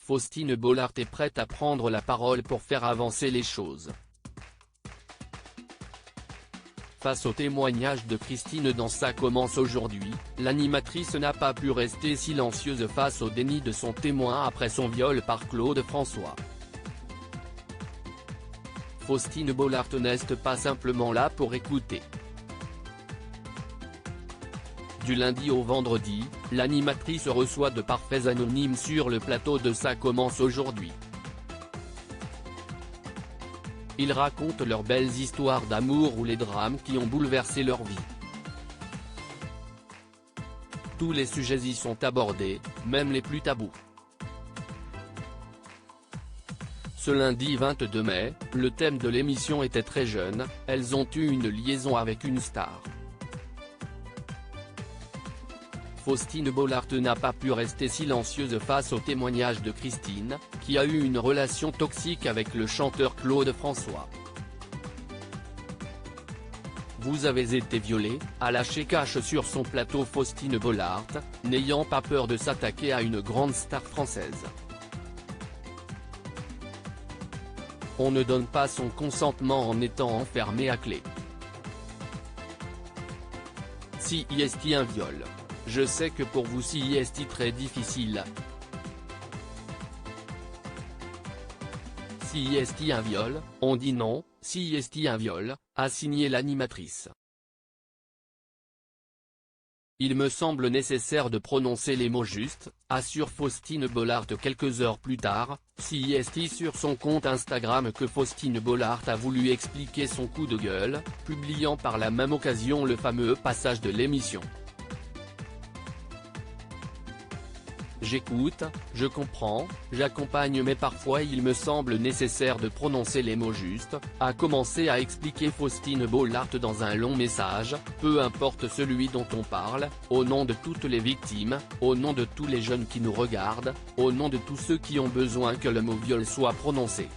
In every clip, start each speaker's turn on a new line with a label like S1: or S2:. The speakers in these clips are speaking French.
S1: Faustine Bollaert est prête à prendre la parole pour faire avancer les choses. Face au témoignage de Christine dans Ça commence aujourd'hui, l'animatrice n'a pas pu rester silencieuse face au déni de son témoin après son viol par Claude François. Faustine Bollaert n'est pas simplement là pour écouter. Du lundi au vendredi, l'animatrice reçoit de parfaits anonymes sur le plateau de Ça commence aujourd'hui. Ils racontent leurs belles histoires d'amour ou les drames qui ont bouleversé leur vie. Tous les sujets y sont abordés, même les plus tabous. Ce lundi 22 mai, le thème de l'émission était très jeune, elles ont eu une liaison avec une star. Faustine Bollaert n'a pas pu rester silencieuse face au témoignage de Christine, qui a eu une relation toxique avec le chanteur Claude François. Vous avez été violée, a lâché cash sur son plateau Faustine Bollaert, n'ayant pas peur de s'attaquer à une grande star française. On ne donne pas son consentement en étant enfermé à clé. Si est un viol. Je sais que pour vous si est très difficile. Si est un viol, on dit non, si est un viol, a signé l'animatrice. Il me semble nécessaire de prononcer les mots justes, assure Faustine Bollaert quelques heures plus tard, si est sur son compte Instagram que Faustine Bollaert a voulu expliquer son coup de gueule, publiant par la même occasion le fameux passage de l'émission. J'écoute, je comprends, j'accompagne mais parfois il me semble nécessaire de prononcer les mots justes, a commencé à expliquer Faustine Bollaert dans un long message, peu importe celui dont on parle, au nom de toutes les victimes, au nom de tous les jeunes qui nous regardent, au nom de tous ceux qui ont besoin que le mot viol soit prononcé.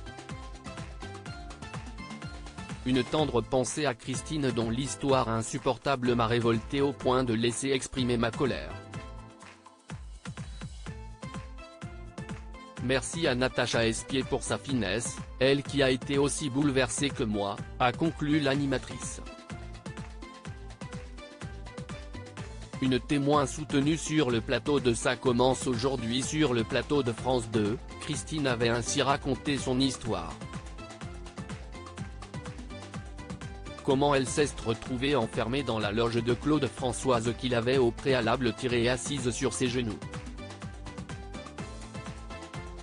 S1: Une tendre pensée à Christine dont l'histoire insupportable m'a révolté au point de laisser exprimer ma colère. Merci à Natacha Espier pour sa finesse, elle qui a été aussi bouleversée que moi, a conclu l'animatrice. Une témoin soutenue sur le plateau de Ça commence aujourd'hui sur le plateau de France 2, Christine avait ainsi raconté son histoire. Comment elle s'est retrouvée enfermée dans la loge de Claude Françoise qu'il avait au préalable tirée assise sur ses genoux.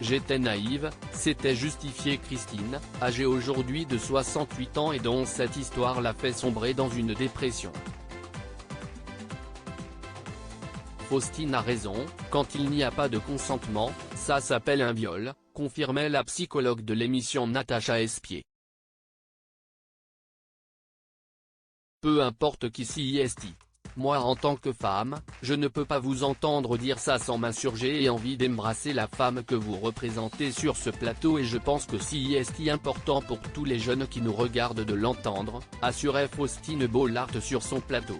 S1: J'étais naïve, c'était justifié. Christine, âgée aujourd'hui de 68 ans et dont cette histoire l'a fait sombrer dans une dépression. Faustine a raison, quand il n'y a pas de consentement, ça s'appelle un viol, confirmait la psychologue de l'émission Natacha Espier. Peu importe qui s'y est. Moi en tant que femme, je ne peux pas vous entendre dire ça sans m'insurger et envie d'embrasser la femme que vous représentez sur ce plateau et je pense que si est important pour tous les jeunes qui nous regardent de l'entendre, assurait Faustine Bollaert sur son plateau.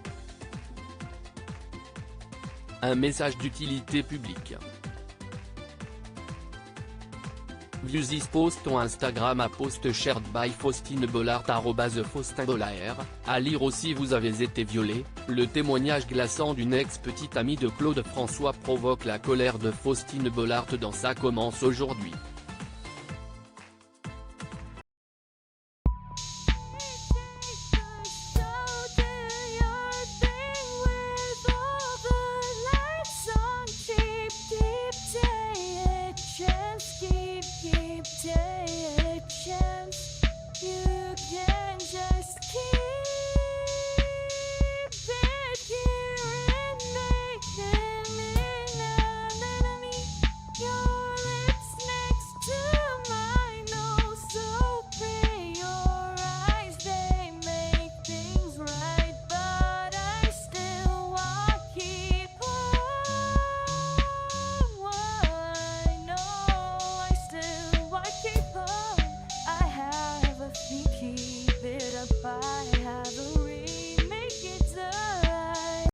S1: Un message d'utilité publique. View this post on Instagram à post shared by Faustine Bollaert @FaustinBollaert, à lire aussi. Vous avez été violée, le témoignage glaçant d'une ex-petite amie de Claude François provoque la colère de Faustine Bollaert dans Ça commence aujourd'hui.